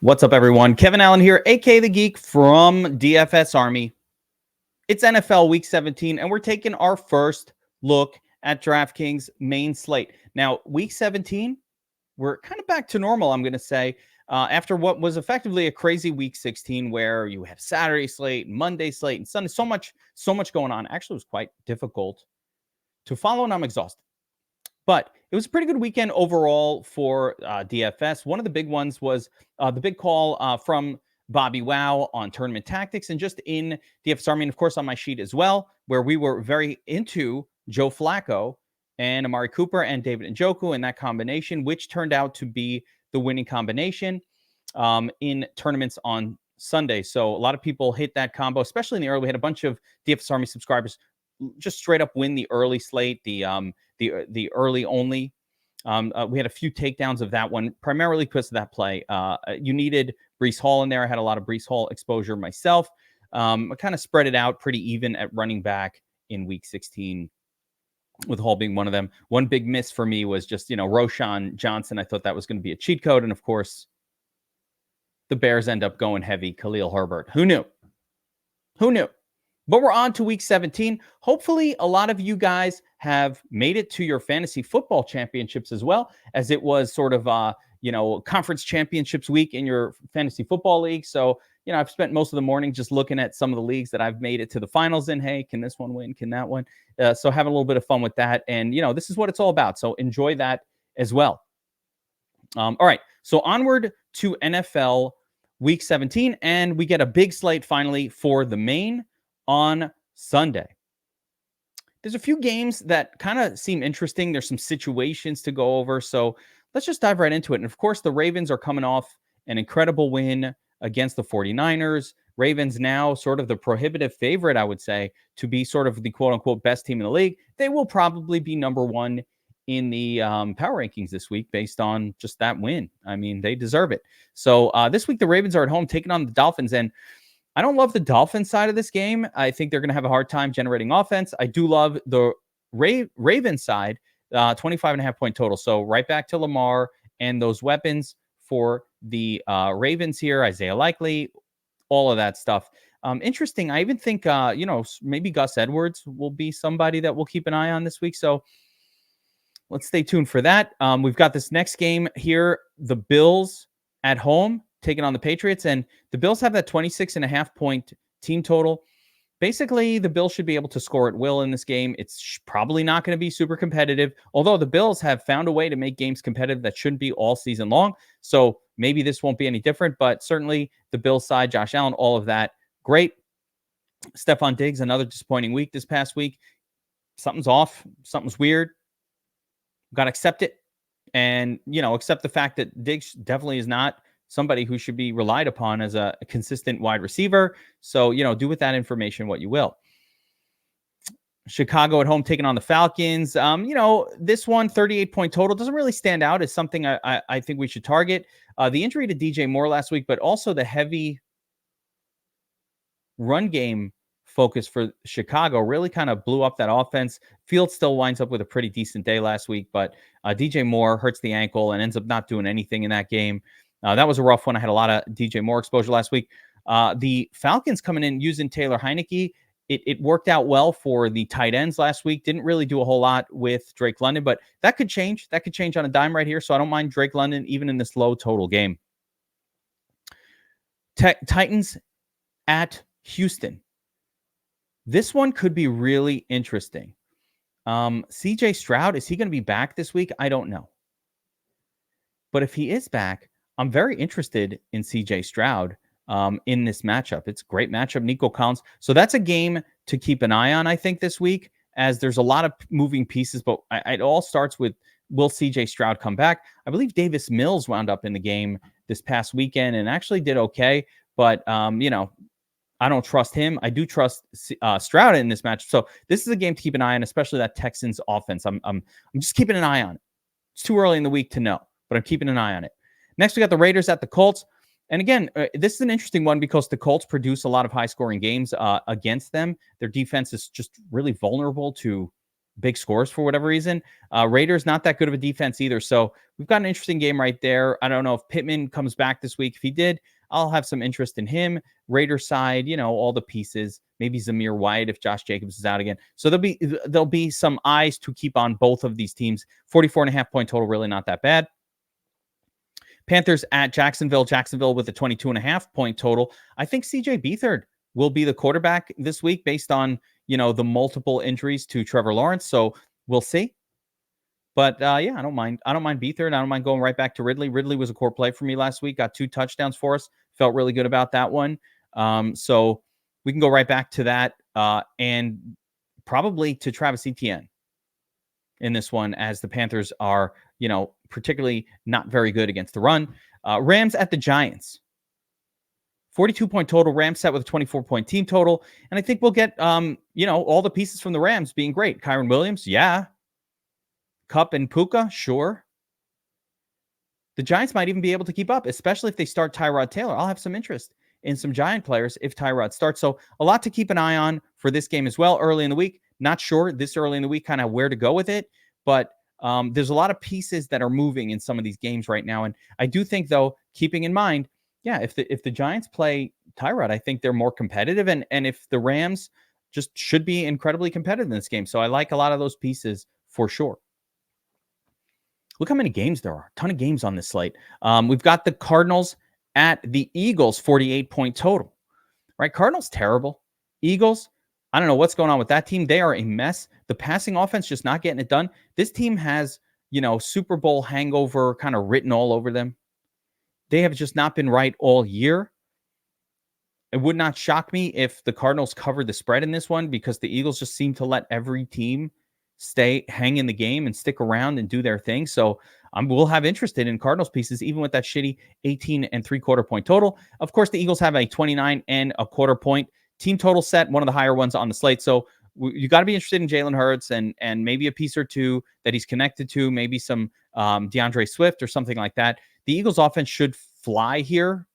What's up, everyone? Kevin Allen here, aka the Geek from DFS Army. It's NFL Week 17, and we're taking our first look at DraftKings main slate. Now, Week 17, we're kind of back to normal, I'm going to say, after what was effectively a crazy Week 16, where you have Saturday slate, Monday slate, and Sunday. So much going on. Actually, it was quite difficult to follow, and I'm exhausted. But it was a pretty good weekend overall for DFS. One of the big ones was the big call from Bobby Wow on tournament tactics and just in DFS Army, and of course on my sheet as well, where we were very into Joe Flacco and Amari Cooper and David Njoku and that combination, which turned out to be the winning combination in tournaments on Sunday. So a lot of people hit that combo, especially in the early. We had a bunch of DFS Army subscribers just straight up win the early slate, the early only. We had a few takedowns of that one, primarily because of that play. You needed Breece Hall in there. I had a lot of Breece Hall exposure myself. I kind of spread it out pretty even at running back in Week 16, with Hall being one of them. One big miss for me was just, Roschon Johnson. I thought that was going to be a cheat code. And of course, the Bears end up going heavy. Khalil Herbert. Who knew? But we're on to Week 17. Hopefully, a lot of you guys have made it to your fantasy football championships as well, as it was sort of, conference championships week in your fantasy football league. So, I've spent most of the morning just looking at some of the leagues that I've made it to the finals in. Hey, can this one win? Can that one? So having a little bit of fun with that. And, this is what it's all about. So enjoy that as well. All right. So onward to NFL Week 17. And we get a big slate finally for the main on Sunday. There's a few games that kind of seem interesting. There's some situations to go over. So let's just dive right into it. And of course, the Ravens are coming off an incredible win against the 49ers. Ravens now sort of the prohibitive favorite, I would say, to be sort of the quote unquote best team in the league. They will probably be number one in the power rankings this week based on just that win. I mean, they deserve it. So this week, the Ravens are at home taking on the Dolphins. And I don't love the Dolphins side of this game. I think they're going to have a hard time generating offense. I do love the Ravens side, 25.5 point total. So right back to Lamar and those weapons for the Ravens here, Isaiah Likely, all of that stuff. Interesting. I even think, maybe Gus Edwards will be somebody that we'll keep an eye on this week. So let's stay tuned for that. We've got this next game here, the Bills at home, taking on the Patriots, and the Bills have that 26.5 point team total. Basically, the Bills should be able to score at will in this game. It's probably not going to be super competitive, although the Bills have found a way to make games competitive that shouldn't be all season long. So maybe this won't be any different, but certainly the Bills side, Josh Allen, all of that, great. Stephon Diggs, another disappointing week this past week. Something's off. Something's weird. Got to accept it. And, accept the fact that Diggs definitely is not somebody who should be relied upon as a consistent wide receiver. So, do with that information what you will. Chicago at home taking on the Falcons. This one, 38 point total, doesn't really stand out as something I think we should target. The injury to DJ Moore last week, but also the heavy run game focus for Chicago really kind of blew up that offense. Fields still winds up with a pretty decent day last week, but DJ Moore hurts the ankle and ends up not doing anything in that game. That was a rough one. I had a lot of DJ Moore exposure last week. The Falcons coming in using Taylor Heineke. It worked out well for the tight ends last week. Didn't really do a whole lot with Drake London, but that could change. That could change on a dime right here. So I don't mind Drake London even in this low total game. Titans at Houston. This one could be really interesting. CJ Stroud, is he going to be back this week? I don't know. But if he is back, I'm very interested in CJ Stroud in this matchup. It's a great matchup, Nico Collins. So that's a game to keep an eye on, I think, this week, as there's a lot of moving pieces. But it all starts with, will CJ Stroud come back? I believe Davis Mills wound up in the game this past weekend and actually did okay. But, I don't trust him. I do trust Stroud in this match. So this is a game to keep an eye on, especially that Texans offense. I'm just keeping an eye on it. It's too early in the week to know, but I'm keeping an eye on it. Next, we got the Raiders at the Colts. And again, this is an interesting one because the Colts produce a lot of high-scoring games against them. Their defense is just really vulnerable to big scores for whatever reason. Raiders, not that good of a defense either. So we've got an interesting game right there. I don't know if Pittman comes back this week. If he did, I'll have some interest in him. Raiders side, all the pieces. Maybe Zamir White if Josh Jacobs is out again. So there'll be some eyes to keep on both of these teams. 44.5-point total, really not that bad. Panthers at Jacksonville. Jacksonville with a 22.5-point total. I think CJ Beathard will be the quarterback this week based on, the multiple injuries to Trevor Lawrence. So we'll see. But yeah, I don't mind. I don't mind Beathard. I don't mind going right back to Ridley. Ridley was a core play for me last week. Got 2 touchdowns for us. Felt really good about that one. So we can go right back to that and probably to Travis Etienne in this one, as the Panthers are, particularly not very good against the run. Rams at the Giants. 42-point total. Rams set with a 24-point team total. And I think we'll get, all the pieces from the Rams being great. Kyron Williams, yeah. Kupp and Puka, sure. The Giants might even be able to keep up, especially if they start Tyrod Taylor. I'll have some interest in some Giant players if Tyrod starts. So a lot to keep an eye on for this game as well early in the week. Not sure this early in the week kind of where to go with it, but there's a lot of pieces that are moving in some of these games right now. And I do think, though, keeping in mind, yeah, if the Giants play Tyrod, I think they're more competitive. And if the Rams just should be incredibly competitive in this game. So I like a lot of those pieces for sure. Look how many games there are. A ton of games on this slate. We've got the Cardinals at the Eagles, 48-point total. Right? Cardinals, terrible. Eagles, I don't know what's going on with that team. They are a mess. The passing offense just not getting it done. This team has, Super Bowl hangover kind of written all over them. They have just not been right all year. It would not shock me if the Cardinals covered the spread in this one, because the Eagles just seem to let every team hang in the game and stick around and do their thing. So we'll have interest in Cardinals pieces, even with that shitty 18.75-point total. Of course, the Eagles have a 29.25-point team total set, one of the higher ones on the slate. So you got to be interested in Jalen Hurts and maybe a piece or two that he's connected to, maybe some DeAndre Swift or something like that. The Eagles offense should fly here,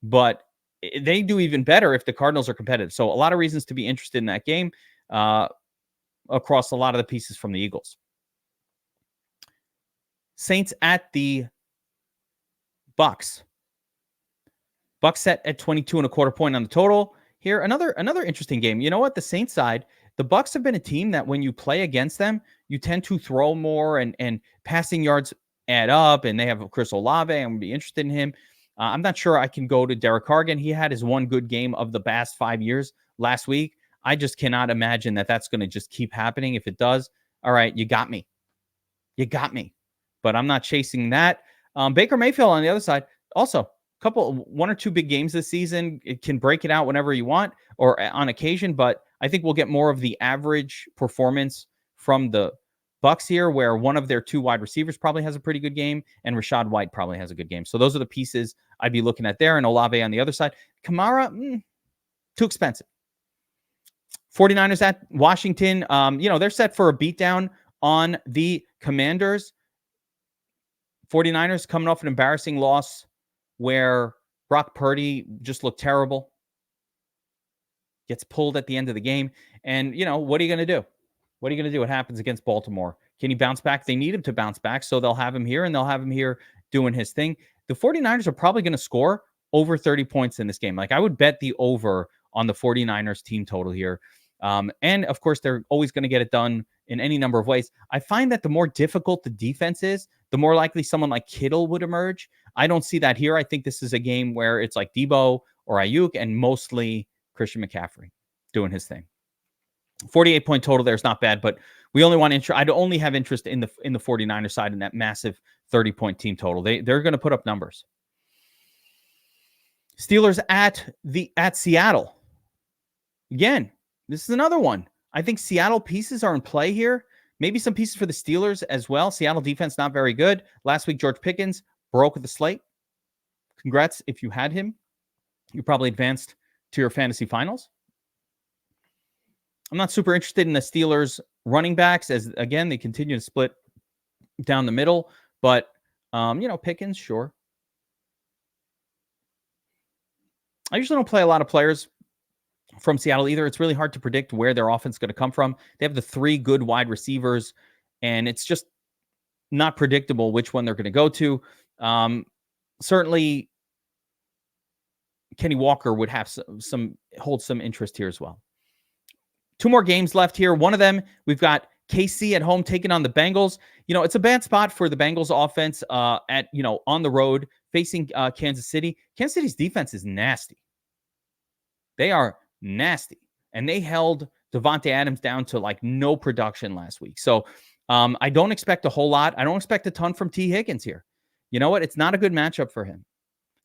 but they do even better if the Cardinals are competitive. So a lot of reasons to be interested in that game across a lot of the pieces from the Eagles. Saints at the Bucks. Bucks set at 22.25 on the total. Here, another interesting game. You know what? The Saints side, the Bucks have been a team that when you play against them, you tend to throw more and passing yards add up, and they have Chris Olave. I'm going to be interested in him. I'm not sure I can go to Derek Carr again. He had his one good game of the past 5 years last week. I just cannot imagine that that's going to just keep happening. If it does, all right, you got me. You got me. But I'm not chasing that. Baker Mayfield on the other side, also one or two big games this season. It can break it out whenever you want or on occasion, but I think we'll get more of the average performance from the Bucks here, where one of their 2 wide receivers probably has a pretty good game and Rashad White probably has a good game. So those are the pieces I'd be looking at there. And Olave on the other side. Kamara, too expensive. 49ers at Washington. They're set for a beatdown on the Commanders. 49ers coming off an embarrassing loss where Brock Purdy just looked terrible. Gets pulled at the end of the game. And, what are you going to do? What are you going to do? What happens against Baltimore? Can he bounce back? They need him to bounce back, so they'll have him here, and they'll have him here doing his thing. The 49ers are probably going to score over 30 points in this game. Like, I would bet the over on the 49ers team total here. And, of course, they're always going to get it done in any number of ways. I find that the more difficult the defense is, the more likely someone like Kittle would emerge. I don't see that here. I think this is a game where it's like Debo or Ayuk and mostly Christian McCaffrey doing his thing. 48-point total there is not bad, but we only want interest. I'd only have interest in the 49er side in that massive 30-point team total. They're going to put up numbers. Steelers at Seattle. Again, this is another one. I think Seattle pieces are in play here. Maybe some pieces for the Steelers as well. Seattle defense not very good. Last week, George Pickens broke the slate. Congrats if you had him. You probably advanced to your fantasy finals. I'm not super interested in the Steelers running backs, as, again, they continue to split down the middle. But, Pickens, sure. I usually don't play a lot of players from Seattle either. It's really hard to predict where their offense is going to come from. They have the 3 good wide receivers, and it's just not predictable which one they're going to go to. Certainly, Kenny Walker would have hold some interest here as well. 2 more games left here. One of them, we've got KC at home taking on the Bengals. It's a bad spot for the Bengals offense on the road facing Kansas City. Kansas City's defense is nasty. They are nasty. And they held Devontae Adams down to like no production last week. So I don't expect a whole lot. I don't expect a ton from T. Higgins here. You know what? It's not a good matchup for him.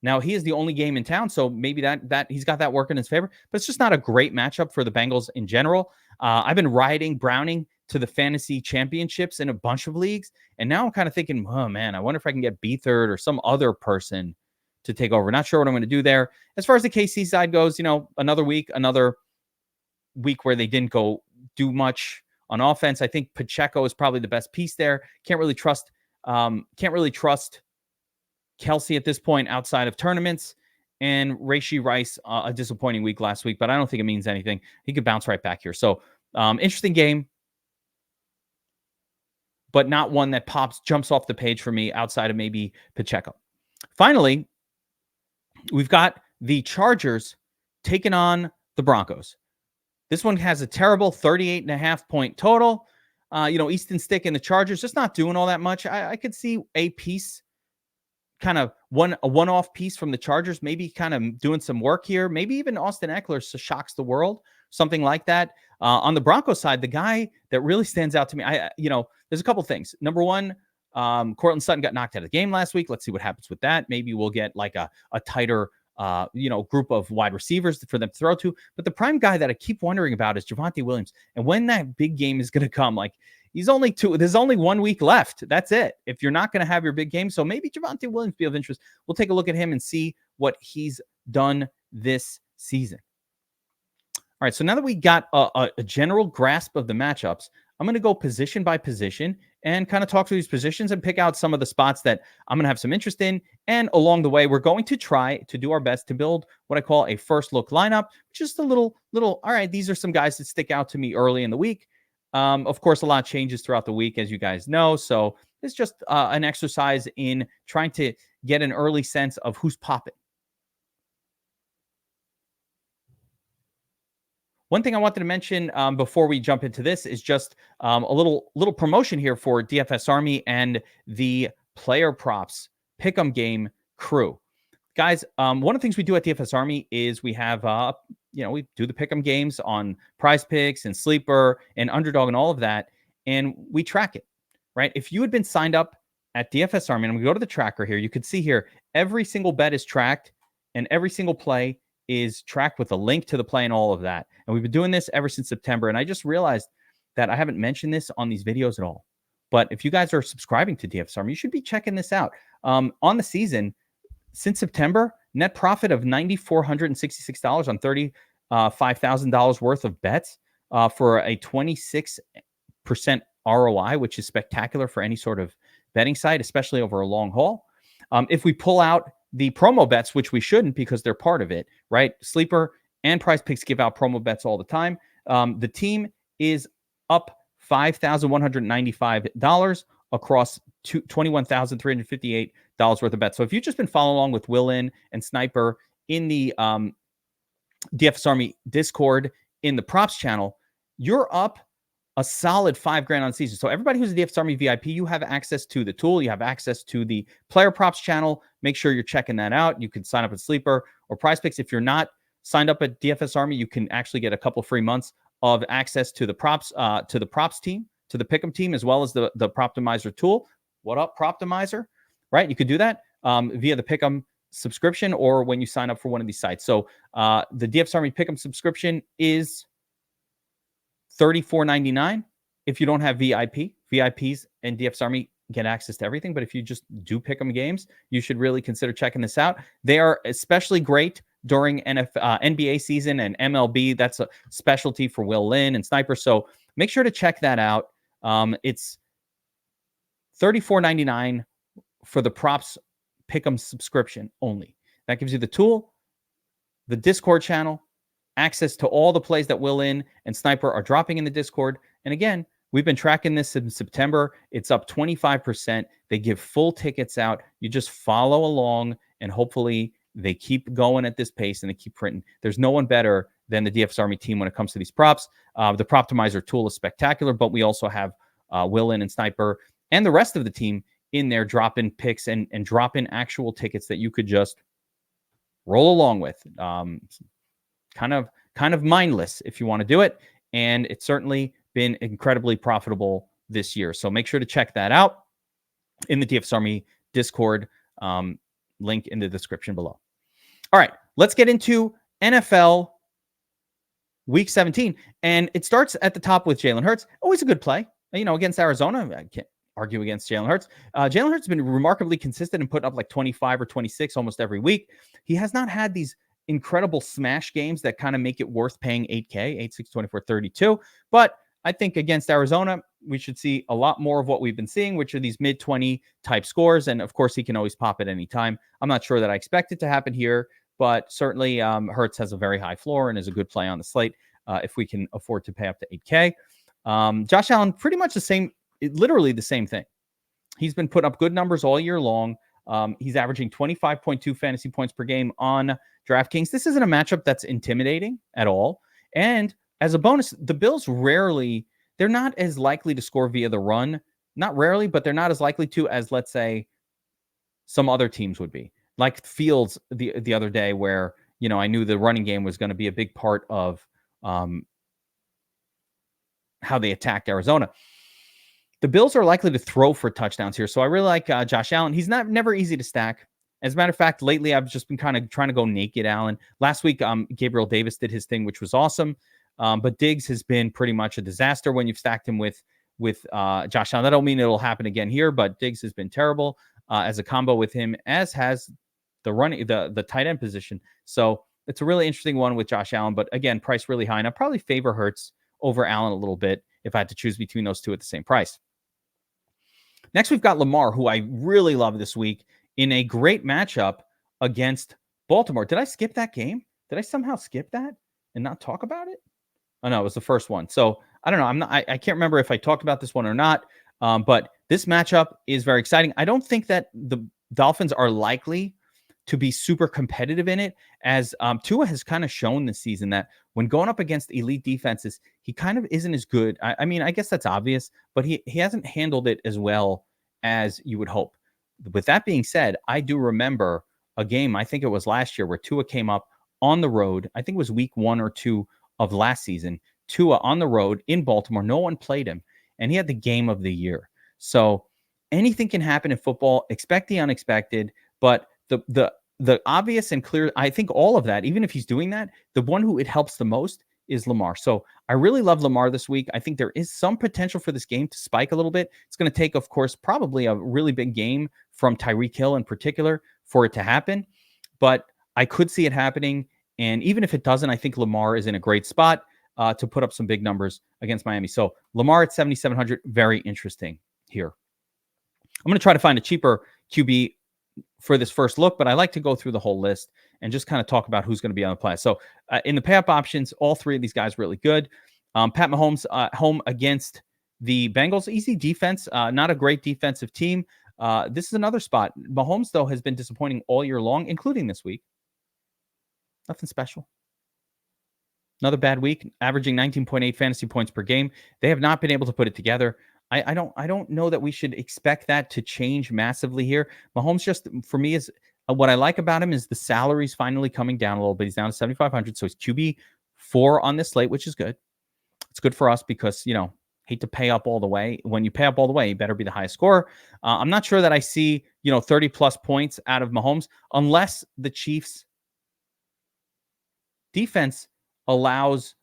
Now, he is the only game in town, so maybe that he's got that work in his favor, but it's just not a great matchup for the Bengals in general. I've been riding Browning to the fantasy championships in a bunch of leagues, and now I'm kind of thinking, oh, man, I wonder if I can get Beathard or some other person to take over. Not sure what I'm going to do there. As far as the KC side goes, another week where they didn't go do much on offense. I think Pacheco is probably the best piece there. Can't really trust Kelsey at this point outside of tournaments, and Rashee Rice, a disappointing week last week, but I don't think it means anything. He could bounce right back here. So interesting game, but not one that jumps off the page for me outside of maybe Pacheco. Finally, we've got the Chargers taking on the Broncos. This one has a terrible 38.5 point total. Easton Stick and the Chargers just not doing all that much. I could see a piece, kind of a one-off piece from the Chargers, maybe kind of doing some work here. Maybe even Austin Eckler shocks the world, something like that. On the Broncos side, the guy that really stands out to me, there's a couple things. Number one, Courtland Sutton got knocked out of the game last week. Let's see what happens with that. Maybe we'll get like a tighter group of wide receivers for them to throw to. But the prime guy that I keep wondering about is Javonte Williams. And when that big game is going to come, there's only 1 week left. That's it. If you're not going to have your big game. So maybe Javonte Williams be of interest. We'll take a look at him and see what he's done this season. All right. So now that we got a general grasp of the matchups, I'm going to go position by position and kind of talk through these positions and pick out some of the spots that I'm going to have some interest in. And along the way, we're going to try to do our best to build what I call a first look lineup, just a little, all right, these are some guys that stick out to me early in the week. Of course, a lot changes throughout the week, as you guys know. So it's just an exercise in trying to get an early sense of who's popping. One thing I wanted to mention before we jump into this is just a little promotion here for DFS Army and the player props pick'em game crew. Guys, one of the things we do at DFS Army is we have, we do the pick'em games on Prize Picks and Sleeper and Underdog and all of that, and we track it, right? If you had been signed up at DFS Army, and I'm going to go to the tracker here, you could see here, every single bet is tracked, and every single play is tracked with a link to the play and all of that. And we've been doing this ever since September, and I just realized that I haven't mentioned this on these videos at all. But if you guys are subscribing to DFS Army, you should be checking this out. On the season, since September, net profit of $9,466 on $35,000 worth of bets for a 26% ROI, which is spectacular for any sort of betting site, especially over a long haul. If we pull out the promo bets, which we shouldn't because they're part of it, right? Sleeper and Prize Picks give out promo bets all the time. The team is up $5,195 across $21,358 worth of bets. So if you've just been following along with Willin and Sniper in the DFS Army Discord in the props channel, you're up a solid $5,000 on season. So everybody who's a DFS Army VIP, you have access to the tool. You have access to the player props channel. Make sure you're checking that out. You can sign up at Sleeper or Prize Picks. If you're not signed up at DFS Army, you can actually get a couple free months of access to the props team, to the Pick'em team, as well as the Proptimizer tool. What up, Proptimizer? Right? You could do that via the Pick'em subscription or when you sign up for one of these sites. So the DFS Army Pick'em subscription is $34.99 if you don't have VIP. VIPs and DFS Army get access to everything. But if you just do Pick'em games, you should really consider checking this out. They are especially great during NBA season and MLB. That's a specialty for Will Lynn and Sniper. So make sure to check that out. It's $34.99 for the props Pick'em subscription only. That gives you the tool, the Discord channel, access to all the plays that Will In and Sniper are dropping in the Discord. And again, we've been tracking this in September. It's up 25%. They give full tickets out. You just follow along, and hopefully they keep going at this pace and they keep printing. There's no one better than the DFS Army team when it comes to these props. The Proptimizer tool is spectacular, but we also have Will In and Sniper and the rest of the team in there dropping picks and dropping actual tickets that you could just roll along with. Kind of mindless if you want to do it. And it's certainly been incredibly profitable this year. So make sure to check that out in the DFS Army Discord, link in the description below. All right, let's get into NFL Week 17. And it starts at the top with Jalen Hurts. Always a good play. Against Arizona, I can't argue against Jalen Hurts. Jalen Hurts has been remarkably consistent and putting up like 25 or 26 almost every week. He has not had these incredible smash games that kind of make it worth paying 8K, 8, 6, 24, 32. But I think against Arizona, we should see a lot more of what we've been seeing, which are these mid-20 type scores. And of course, he can always pop at any time. I'm not sure that I expect it to happen here, but certainly Hurts has a very high floor and is a good play on the slate if we can afford to pay up to 8K. Josh Allen, pretty much the same, literally the same thing. He's been putting up good numbers all year long. He's averaging 25.2 fantasy points per game on DraftKings. This isn't a matchup that's intimidating at all. And as a bonus, the Bills they're not as likely to score via the run. Not rarely, but they're not as likely to as, let's say, some other teams would be. Like Fields the other day where, I knew the running game was going to be a big part of how they attacked Arizona. The Bills are likely to throw for touchdowns here. So I really like Josh Allen. He's never easy to stack. As a matter of fact, lately I've just been kind of trying to go naked Allen. Last week, Gabriel Davis did his thing, which was awesome. But Diggs has been pretty much a disaster when you've stacked him with Josh Allen. That don't mean it'll happen again here, but Diggs has been terrible as a combo with him, as has the tight end position. So it's a really interesting one with Josh Allen. But again, price really high. And I'd probably favor Hurts over Allen a little bit if I had to choose between those two at the same price. Next, we've got Lamar, who I really love this week in a great matchup against Baltimore. Did I skip that game? Did I somehow skip that and not talk about it? Oh, no, it was the first one. So I don't know. I can't remember if I talked about this one or not. But this matchup is very exciting. I don't think that the Dolphins are likely to be super competitive in it, as Tua has kind of shown this season that when going up against elite defenses, he kind of isn't as good. I mean, I guess that's obvious, but he hasn't handled it as well as you would hope. With that being said, I do remember a game, I think it was last year, where Tua came up on the road. I think it was week 1 or 2 of last season. Tua on the road in Baltimore. No one played him, and he had the game of the year. So anything can happen in football. Expect the unexpected, but the obvious and clear, I think all of that, even if he's doing that, the one who it helps the most is Lamar. So I really love Lamar this week. I think there is some potential for this game to spike a little bit. It's going to take, of course, probably a really big game from Tyreek Hill in particular for it to happen, but I could see it happening. And even if it doesn't, I think Lamar is in a great spot to put up some big numbers against Miami. So Lamar at 7,700, very interesting here. I'm going to try to find a cheaper QB for this first look, but I like to go through the whole list and just kind of talk about who's going to be on the play. So in the pay-up options, all three of these guys really good. Pat Mahomes home against the Bengals. Easy defense, not a great defensive team. This is another spot. Mahomes, though, has been disappointing all year long, including this week. Nothing special. Another bad week, averaging 19.8 fantasy points per game. They have not been able to put it together. I don't know that we should expect that to change massively here. Mahomes just, for me, is what I like about him is the salary's finally coming down a little bit. He's down to 7,500, so he's QB4 on this slate, which is good. It's good for us because, hate to pay up all the way. When you pay up all the way, you better be the highest scorer. I'm not sure that I see, 30 plus points out of Mahomes unless the Chiefs defense allows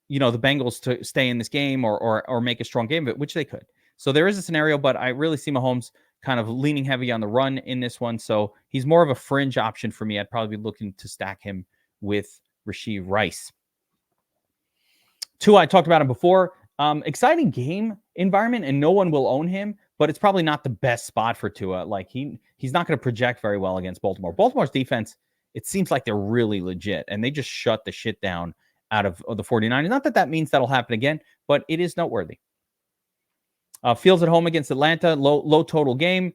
the Bengals to stay in this game or make a strong game of it, which they could. So there is a scenario, but I really see Mahomes kind of leaning heavy on the run in this one. So he's more of a fringe option for me. I'd probably be looking to stack him with Rashee Rice. Tua, I talked about him before. Exciting game environment, and no one will own him, but it's probably not the best spot for Tua. Like he's not going to project very well against Baltimore. Baltimore's defense it seems like they're really legit, and they just shut the shit down out of the 49ers. Not that that means that'll happen again, but it is noteworthy. Fields at home against Atlanta, low total game.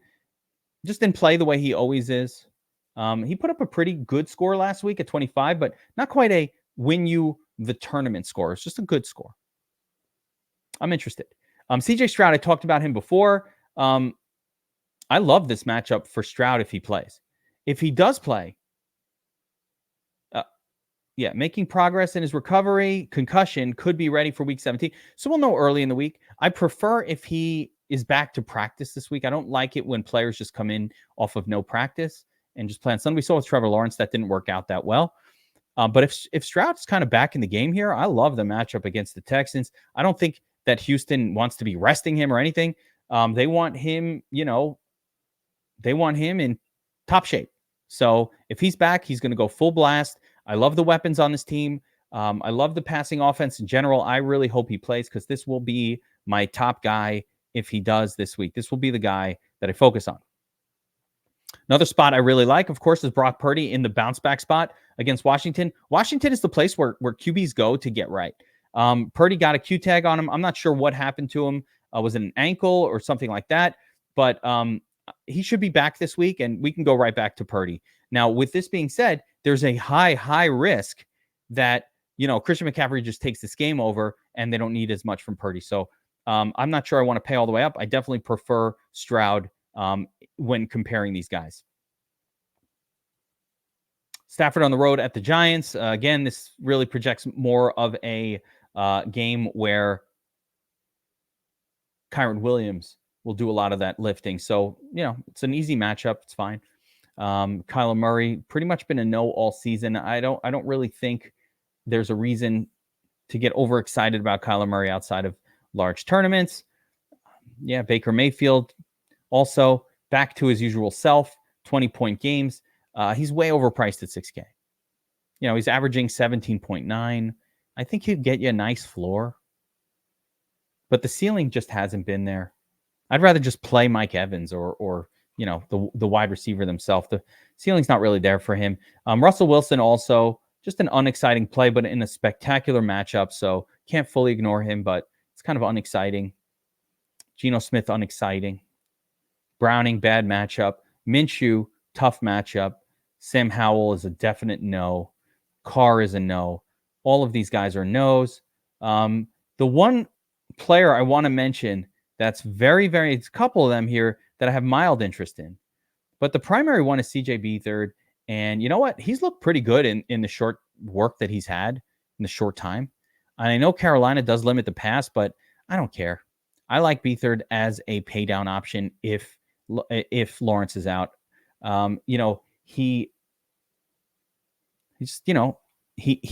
Just didn't play the way he always is. He put up a pretty good score last week at 25, but not quite a win you the tournament score. It's just a good score. I'm interested. CJ Stroud, I talked about him before. I love this matchup for Stroud if he plays. If he does play, making progress in his recovery, concussion, could be ready for week 17. So we'll know early in the week. I prefer if he is back to practice this week. I don't like it when players just come in off of no practice and just play on Sunday. We saw with Trevor Lawrence that didn't work out that well. But if Stroud's kind of back in the game here, I love the matchup against the Texans. I don't think that Houston wants to be resting him or anything. They want him, they want him in top shape. So if he's back, he's going to go full blast. I love the weapons on this team. I love the passing offense in general. I really hope he plays because this will be my top guy if he does this week. This will be the guy that I focus on. Another spot I really like, of course, is Brock Purdy in the bounce back spot against Washington. Washington is the place where QBs go to get right. Purdy got a Q tag on him. I'm not sure what happened to him. Was it an ankle or something like that? But he should be back this week, and we can go right back to Purdy. Now, with this being said, there's a high risk that, Christian McCaffrey just takes this game over and they don't need as much from Purdy. So I'm not sure I want to pay all the way up. I definitely prefer Stroud when comparing these guys. Stafford on the road at the Giants. Again, this really projects more of a game where Kyren Williams will do a lot of that lifting. So, it's an easy matchup. It's fine. Kyler Murray, pretty much been a no all season. I don't really think there's a reason to get overexcited about Kyler Murray outside of large tournaments. Yeah, Baker Mayfield also back to his usual self, 20-point games. He's way overpriced at $6K. He's averaging 17.9. I think he'd get you a nice floor, but the ceiling just hasn't been there. I'd rather just play Mike Evans or the wide receiver themselves. The ceiling's not really there for him. Russell Wilson also just an unexciting play, but in a spectacular matchup. So can't fully ignore him, but it's kind of unexciting. Geno Smith, unexciting. Browning, bad matchup. Minshew, tough matchup. Sam Howell is a definite no. Carr is a no. All of these guys are no's. The one player I want to mention that's very, it's a couple of them here that I have mild interest in. But the primary one is CJ Beathard. And you know what? He's looked pretty good in the short work that he's had in the short time. And I know Carolina does limit the pass, but I don't care. I like Beathard as a pay down option if Lawrence is out. He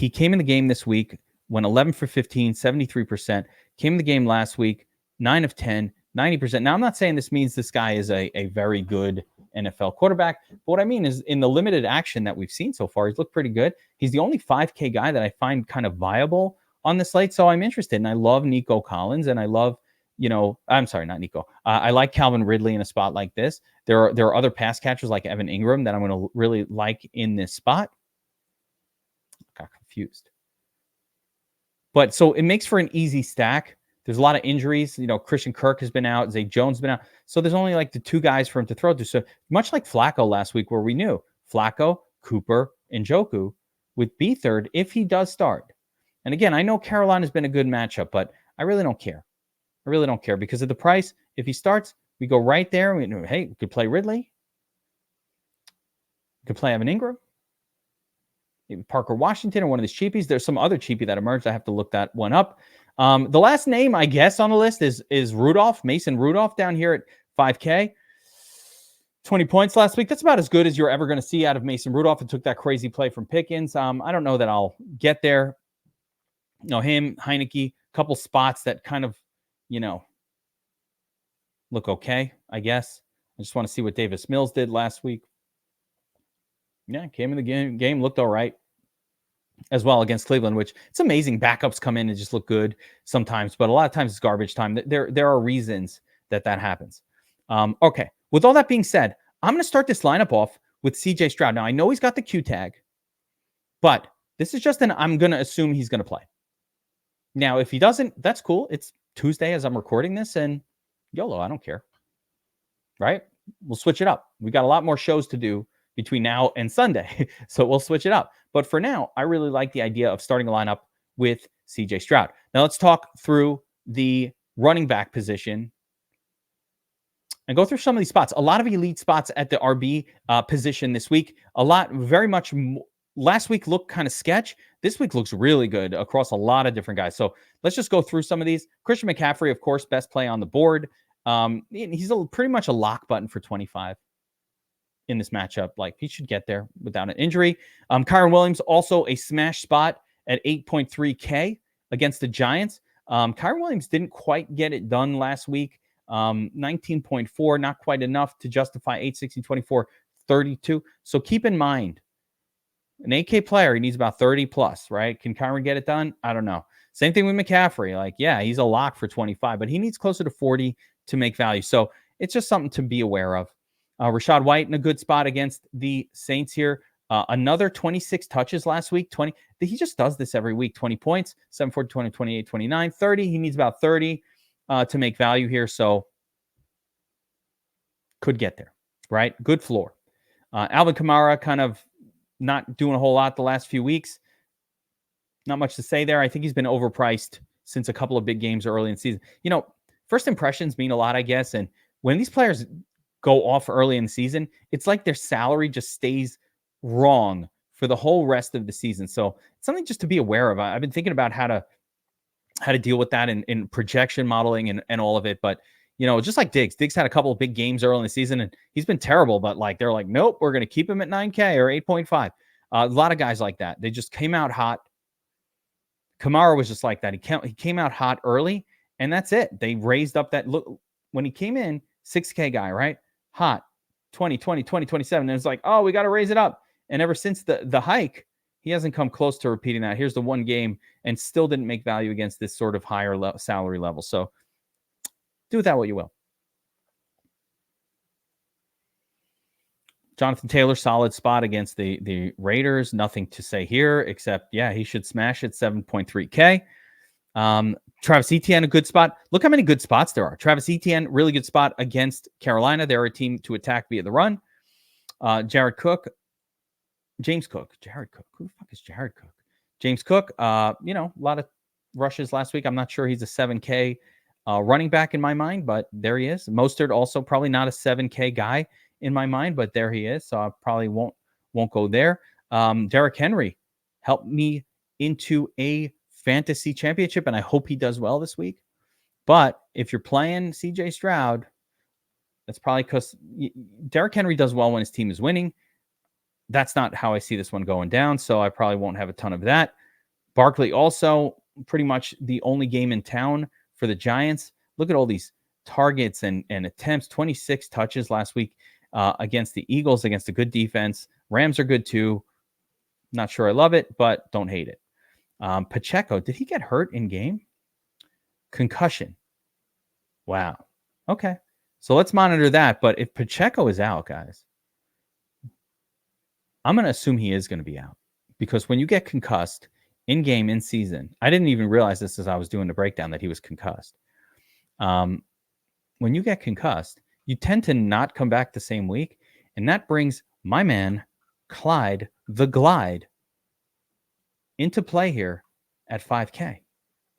came in the game this week, went 11 for 15, 73%. Came in the game last week, 9 of 10, 90%. Now, I'm not saying this means this guy is a very good NFL quarterback, but what I mean is in the limited action that we've seen so far, he's looked pretty good. He's the only 5K guy that I find kind of viable on the slate, so I'm interested. And I love Nico Collins, and I love, I'm sorry, not Nico. I like Calvin Ridley in a spot like this. There are other pass catchers like Evan Ingram that I'm going to really like in this spot. Got confused. But so it makes for an easy stack. There's a lot of injuries. Christian Kirk has been out. Zay Jones has been out. So there's only like the two guys for him to throw to. So much like Flacco last week, where we knew Flacco, Cooper, and Njoku with Beathard, if he does start. And again, I know Carolina's been a good matchup, but I really don't care. I really don't care because of the price. If he starts, we go right there. We could play Ridley. We could play Evan Ingram. Maybe Parker Washington or one of these cheapies. There's some other cheapie that emerged. I have to look that one up. The last name, I guess, on the list is Rudolph, Mason Rudolph, down here at 5K. 20 points last week. That's about as good as you're ever going to see out of Mason Rudolph. It took that crazy play from Pickens. I don't know that I'll get there. Him, Heineke, couple spots that kind of, look okay, I guess. I just want to see what Davis Mills did last week. Yeah, came in the game, looked all right as well against Cleveland, which it's amazing. Backups come in and just look good sometimes, but a lot of times it's garbage time. There are reasons that happens. Okay. With all that being said, I'm going to start this lineup off with CJ Stroud. Now, I know he's got the Q tag, but this is just I'm going to assume he's going to play. Now, if he doesn't, that's cool. It's Tuesday as I'm recording this, and YOLO, I don't care. Right? We'll switch it up. We got a lot more shows to do between now and Sunday, so we'll switch it up. But for now, I really like the idea of starting a lineup with CJ Stroud. Now, let's talk through the running back position and go through some of these spots. A lot of elite spots at the RB position this week. A lot, very much. Last week looked kind of sketch. This week looks really good across a lot of different guys. So let's just go through some of these. Christian McCaffrey, of course, best play on the board. He's pretty much a lock button for 25 in this matchup. Like, he should get there without an injury. Kyron Williams, also a smash spot at 8.3K against the Giants. Kyron Williams didn't quite get it done last week. 19.4, not quite enough to justify 8, 16, 24, 32. So keep in mind, an 8K player, he needs about 30 plus, right? Can Kyron get it done? I don't know. Same thing with McCaffrey. Like, yeah, he's a lock for 25, but he needs closer to 40 to make value. So it's just something to be aware of. Rachaad White in a good spot against the Saints here. Another 26 touches last week. 20. He just does this every week. 20 points, 7, 4, 20, 28, 29, 30. He needs about 30 to make value here. So could get there, right? Good floor. Alvin Kamara kind of not doing a whole lot the last few weeks. Not much to say there. I think he's been overpriced since a couple of big games early in the season. You know, first impressions mean a lot, I guess. And when these players go off early in the season, it's like their salary just stays wrong for the whole rest of the season. So it's something just to be aware of. I've been thinking about how to deal with that in projection modeling and all of it. But, you know, just like Diggs had a couple of big games early in the season, and he's been terrible. But like, they're like, nope, we're going to keep him at 9K or 8.5. A lot of guys like that. They just came out hot. Kamara was just like that. He came out hot early, and that's it. They raised up that look when he came in, 6K guy, right? Hot, 20, 20, 20, 27. And it's like, oh, we got to raise it up. And ever since the hike, he hasn't come close to repeating that. Here's the one game and still didn't make value against this sort of higher salary level. So do with that what you will. Jonathan Taylor, solid spot against the Raiders. Nothing to say here except, yeah, he should smash it, 7.3K. Travis Etienne, a good spot. Look how many good spots there are. Travis Etienne, really good spot against Carolina. They're a team to attack via the run. James Cook. Who the fuck is Jared Cook? James Cook, a lot of rushes last week. I'm not sure he's a 7K running back in my mind, but there he is. Mostert also probably not a 7K guy in my mind, but there he is. So I probably won't go there. Derrick Henry helped me into a fantasy championship, and I hope he does well this week. But if you're playing CJ Stroud, that's probably because Derrick Henry does well when his team is winning. That's not how I see this one going down, so I probably won't have a ton of that. Barkley also pretty much the only game in town for the Giants. Look at all these targets and attempts. 26 touches last week against the Eagles, against a good defense. Rams are good too. Not sure I love it, but don't hate it. Pacheco, did he get hurt in game? Concussion. Wow. Okay. So let's monitor that. But if Pacheco is out, guys, I'm going to assume he is going to be out. Because when you get concussed in game, in season, I didn't even realize this as I was doing the breakdown that he was concussed. When you get concussed, you tend to not come back the same week. And that brings my man, Clyde the Glide, into play here at 5K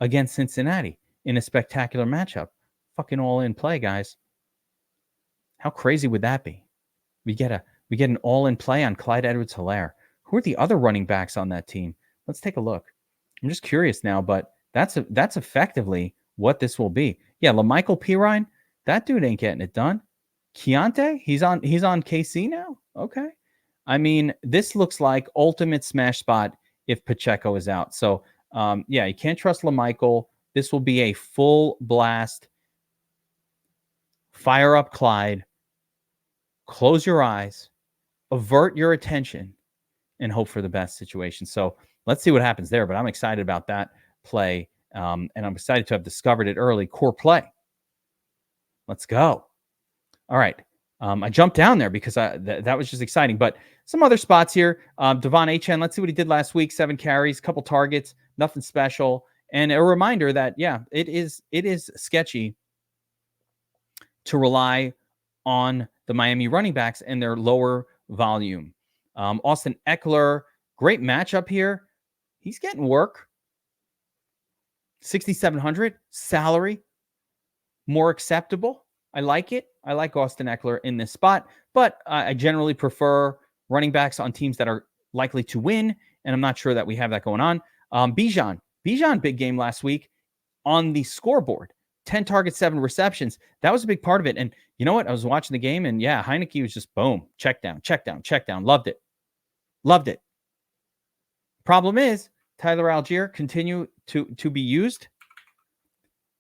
against Cincinnati in a spectacular matchup. Fucking all in play, guys. How crazy would that be? We get an all in play on Clyde Edwards-Helaire. Who are the other running backs on that team? Let's take a look. I'm just curious now, but that's effectively what this will be. Yeah, LaMichael Pirine, that dude ain't getting it done. Keontae, he's on KC now. Okay. I mean, this looks like ultimate smash spot if Pacheco is out. So, yeah, you can't trust LaMichael. This will be a full blast. Fire up Clyde. Close your eyes. Avert your attention and hope for the best situation. So let's see what happens there. But I'm excited about that play. And I'm excited to have discovered it early. Core play. Let's go. All right. I jumped down there because that was just exciting. But some other spots here. Devon Achane, let's see what he did last week. 7 carries, couple targets, nothing special. And a reminder that, yeah, it is sketchy to rely on the Miami running backs and their lower volume. Austin Eckler, great matchup here. He's getting work. 6,700 salary, more acceptable. I like it. I like Austin Eckler in this spot, but I generally prefer running backs on teams that are likely to win, and I'm not sure that we have that going on. Bijan, big game last week on the scoreboard. 10 targets, 7 receptions. That was a big part of it. And you know what? I was watching the game, and yeah, Heineke was just boom, check down. Loved it. Problem is, Tyler Algier continue to be used.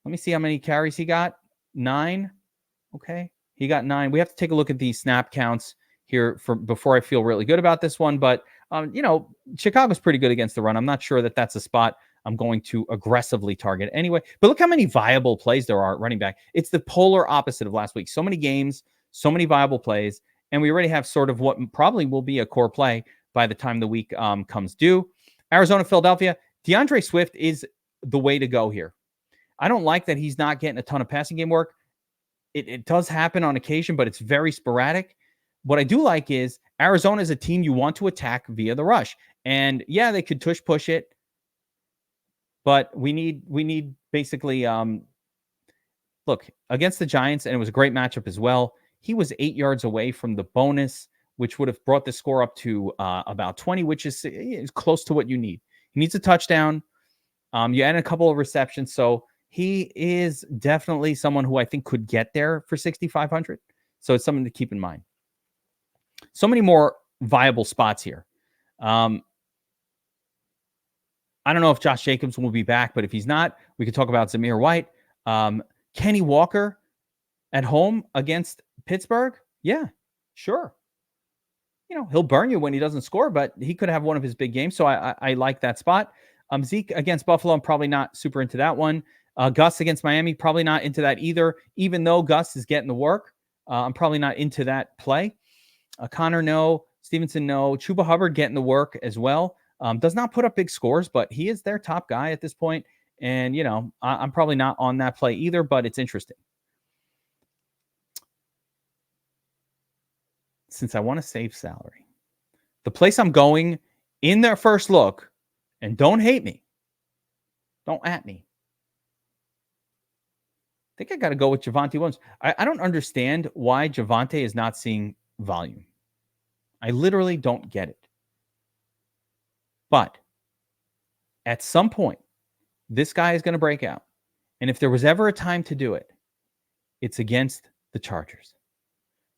Let me see how many carries he got. 9. Okay, he got 9. We have to take a look at these snap counts here before I feel really good about this one. But Chicago's pretty good against the run. I'm not sure that that's a spot I'm going to aggressively target anyway. But look how many viable plays there are at running back. It's the polar opposite of last week. So many games, so many viable plays, and we already have sort of what probably will be a core play by the time the week comes due. Arizona, Philadelphia, DeAndre Swift is the way to go here. I don't like that he's not getting a ton of passing game work. It does happen on occasion, but it's very sporadic. What I do like is Arizona is a team you want to attack via the rush. And yeah, they could push it, but we need basically look, against the Giants, and it was a great matchup as well. He was 8 yards away from the bonus, which would have brought the score up to about 20, which is close to what you need. He needs a touchdown. You add a couple of receptions, so he is definitely someone who I think could get there for 6,500. So it's something to keep in mind. So many more viable spots here. I don't know if Josh Jacobs will be back, but if he's not, we could talk about Zamir White. Kenny Walker at home against Pittsburgh. Yeah, sure. He'll burn you when he doesn't score, but he could have one of his big games. So I like that spot. Zeke against Buffalo, I'm probably not super into that one. Gus against Miami, probably not into that either. Even though Gus is getting the work, I'm probably not into that play. Connor, no. Stevenson, no. Chuba Hubbard getting the work as well. Does not put up big scores, but he is their top guy at this point. And, I'm probably not on that play either, but it's interesting. Since I want to save salary, the place I'm going in their first look, and don't hate me, don't at me, I think I got to go with Javonte Williams. I don't understand why Javonte is not seeing volume. I literally don't get it. But at some point, this guy is going to break out. And if there was ever a time to do it, it's against the Chargers.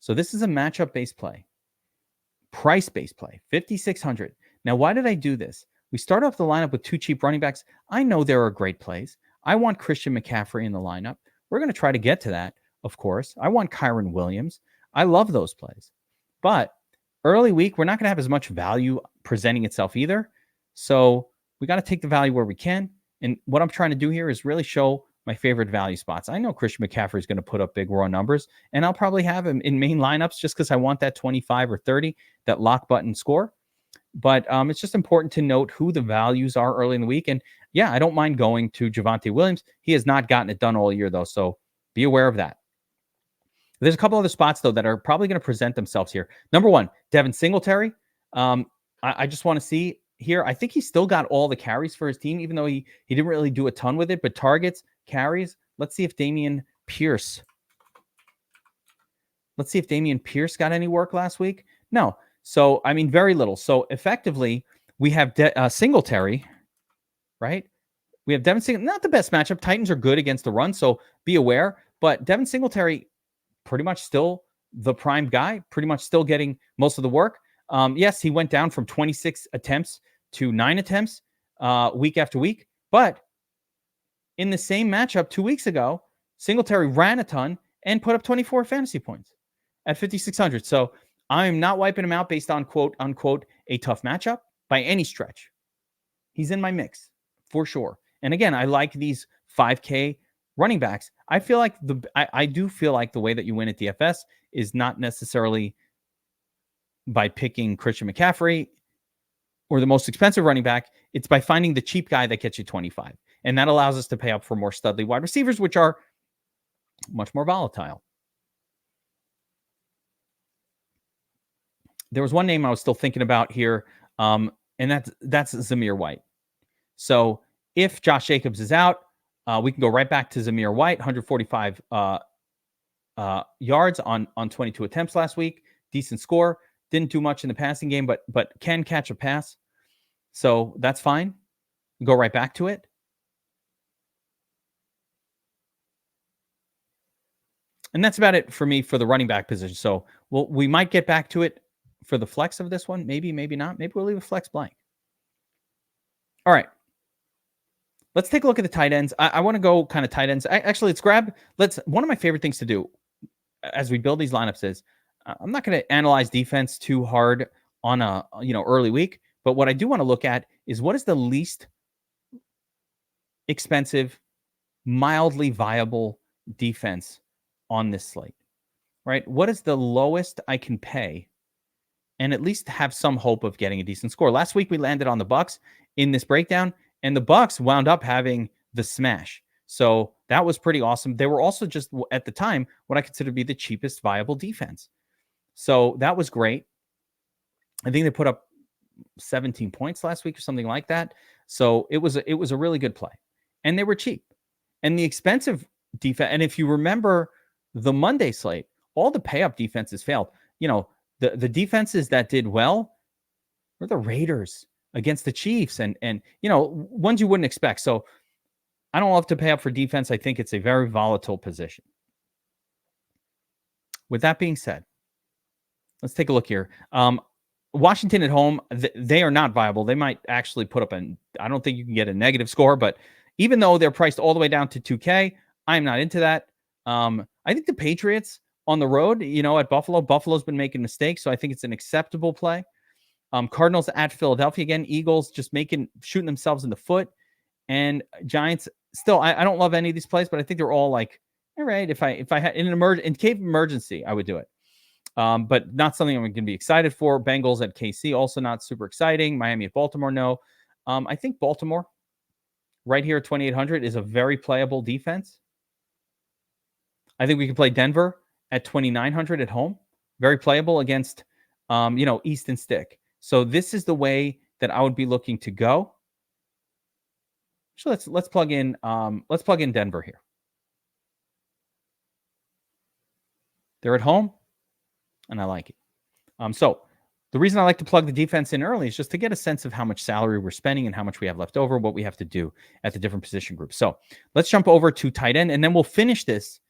So this is a matchup-based play, price-based play, 5,600. Now, why did I do this? We start off the lineup with 2 cheap running backs. I know there are great plays. I want Christian McCaffrey in the lineup. We're going to try to get to that, of course. I want Kyron Williams. I love those plays. But early week, we're not going to have as much value presenting itself either. So we got to take the value where we can. And what I'm trying to do here is really show my favorite value spots. I know Christian McCaffrey is going to put up big raw numbers, and I'll probably have him in main lineups just because I want that 25 or 30, that lock button score. But it's just important to note who the values are early in the week. And yeah, I don't mind going to Javonte Williams. He has not gotten it done all year, though, so be aware of that. There's a couple other spots, though, that are probably going to present themselves here. Number 1, Devin Singletary. I just want to see here. I think he still got all the carries for his team, even though he didn't really do a ton with it. But targets, carries. Let's see if Dameon Pierce got any work last week. No. So, I mean, very little. So, effectively, we have Singletary, right? We have Devin Singletary. Not the best matchup. Titans are good against the run, so be aware. But Devin Singletary, pretty much still the prime guy, pretty much still getting most of the work. Yes, he went down from 26 attempts to 9 attempts week after week. But in the same matchup 2 weeks ago, Singletary ran a ton and put up 24 fantasy points at 5,600. So, I'm not wiping him out based on quote unquote a tough matchup by any stretch. He's in my mix for sure. And again, I like these 5K running backs, I feel like I do feel like the way that you win at DFS is not necessarily by picking Christian McCaffrey or the most expensive running back. It's by finding the cheap guy that gets you 25. And that allows us to pay up for more studly wide receivers, which are much more volatile. There was one name I was still thinking about here, and that's Zamir White. So if Josh Jacobs is out, we can go right back to Zamir White, 145 yards on 22 attempts last week. Decent score. Didn't do much in the passing game, but can catch a pass. So that's fine. Go right back to it. And that's about it for me for the running back position. So we might get back to it for the flex of this one. Maybe, maybe not. Maybe we'll leave a flex blank. All right. Let's take a look at the tight ends. I want to go kind of tight ends. Actually, one of my favorite things to do as we build these lineups is I'm not going to analyze defense too hard on a early week, but what I do want to look at is what is the least expensive, mildly viable defense on this slate, right? What is the lowest I can pay and at least have some hope of getting a decent score? Last week we landed on the Bucs in this breakdown, and the Bucs wound up having the smash. So that was pretty awesome. They were also just at the time what I consider to be the cheapest viable defense. So that was great. I think they put up 17 points last week or something like that. So it was a really good play, and they were cheap. And the expensive defense, and if you remember the Monday slate, all the pay up defenses failed. The defenses that did well were the Raiders against the Chiefs and ones you wouldn't expect. So I don't love to pay up for defense. I think it's a very volatile position. With that being said, let's take a look here. Washington at home, they are not viable. They might actually put up I don't think you can get a negative score, but even though they're priced all the way down to 2K, I'm not into that. I think the Patriots on the road, at Buffalo's been making mistakes, so I think it's an acceptable play. Cardinals at Philadelphia again. Eagles just shooting themselves in the foot, and Giants still. I don't love any of these plays, but I think they're all like, all right. If I had in case of emergency, I would do it. But not something I'm going to be excited for. Bengals at KC, also not super exciting. Miami at Baltimore, no. I think Baltimore right here at 2,800 is a very playable defense. I think we can play Denver at 2,900 at home. Very playable against, Easton Stick. So this is the way that I would be looking to go. So let's plug in Denver here. They're at home, and I like it. So the reason I like to plug the defense in early is just to get a sense of how much salary we're spending and how much we have left over, what we have to do at the different position groups. So let's jump over to tight end, and then we'll finish this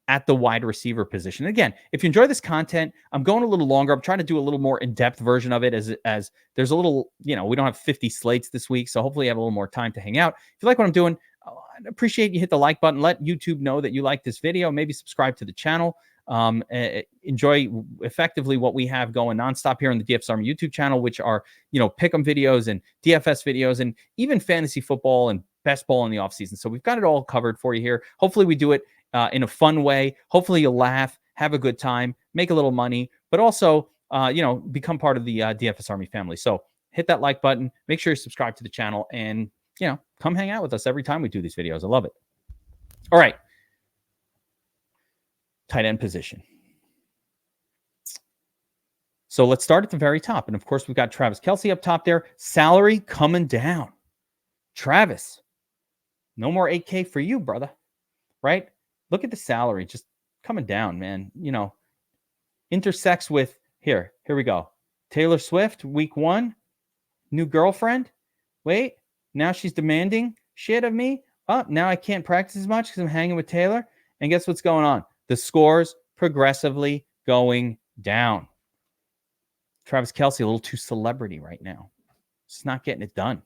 at the wide receiver position. Again, if you enjoy this content, I'm going a little longer. I'm trying to do a little more in-depth version of it as there's a little, we don't have 50 slates this week, so hopefully you have a little more time to hang out. If you like what I'm doing, I'd appreciate you hit the like button. Let YouTube know that you like this video. Maybe subscribe to the channel. Enjoy effectively what we have going nonstop here on the DFS Army YouTube channel, which are, pick'em videos and DFS videos and even fantasy football and best ball in the offseason. So we've got it all covered for you here. Hopefully we do it in a fun way. Hopefully you'll laugh, have a good time, make a little money, but also, become part of the DFS Army family. So hit that like button, make sure you subscribe to the channel, and, come hang out with us every time we do these videos. I love it. All right. Tight end position. So let's start at the very top. And of course, we've got Travis Kelce up top there. Salary coming down. Travis, no more 8K for you, brother. Right? Look at the salary just coming down, man. Intersects with here we go. Taylor Swift, week 1, new girlfriend. Wait, now she's demanding shit of me. Oh, now I can't practice as much because I'm hanging with Taylor. And guess what's going on? The scores progressively going down. Travis Kelce, a little too celebrity right now. Just not getting it done.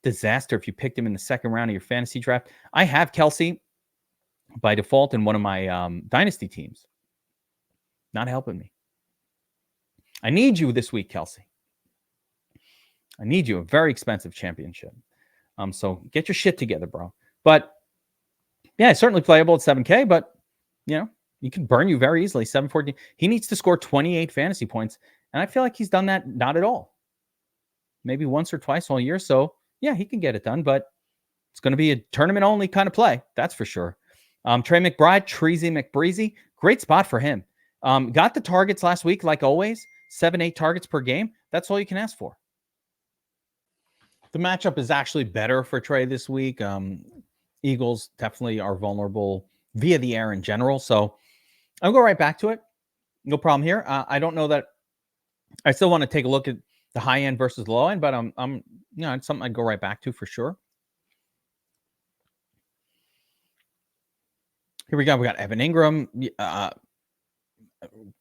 Disaster if you picked him in the second round of your fantasy draft. I have Kelce by default in one of my dynasty teams. Not helping me. I need you this week, Kelce. I need you. A very expensive championship. So get your shit together, bro. But Yeah, it's certainly playable at 7K, but he can burn you very easily. 714. He needs to score 28 fantasy points, and I feel like he's done that not at all. Maybe once or twice all year. So yeah, he can get it done, but it's going to be a tournament only kind of play. That's for sure. Trey McBride, Treasy McBreezy, great spot for him. Got the targets last week, like always, 7-8 targets per game. That's all you can ask for. The matchup is actually better for Trey this week. Eagles definitely are vulnerable via the air in general. So I'll go right back to it. No problem here. I don't know that I still want to take a look at the high end versus low end, but it's something I'd go right back to for sure. Here we go. We got Evan Ingram.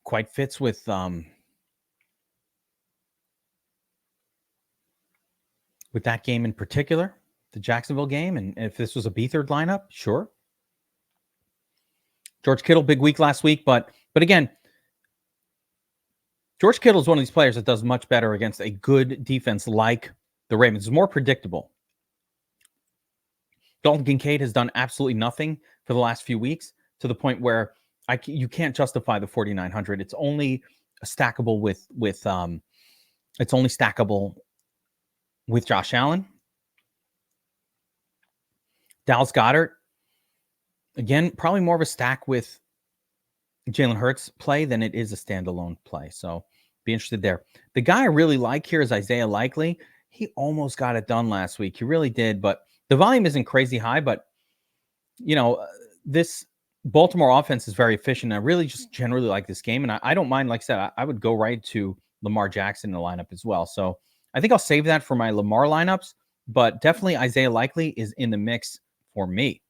Quite fits with that game in particular, the Jacksonville game. And if this was a B-third lineup, sure. George Kittle, big week last week, but again, George Kittle is one of these players that does much better against a good defense like the Ravens. It's more predictable. Dalton Kincaid has done absolutely nothing for the last few weeks, to the point where you can't justify the 4,900. It's only stackable with Josh Allen. Dallas Goedert, again, probably more of a stack with Jalen Hurts play than it is a standalone play. So be interested there. The guy I really like here is Isaiah Likely. He almost got it done last week. He really did, but the volume isn't crazy high. But, this Baltimore offense is very efficient. I really just generally like this game. And I don't mind, like I said, I would go right to Lamar Jackson in the lineup as well. So I think I'll save that for my Lamar lineups, but definitely Isaiah Likely is in the mix for me.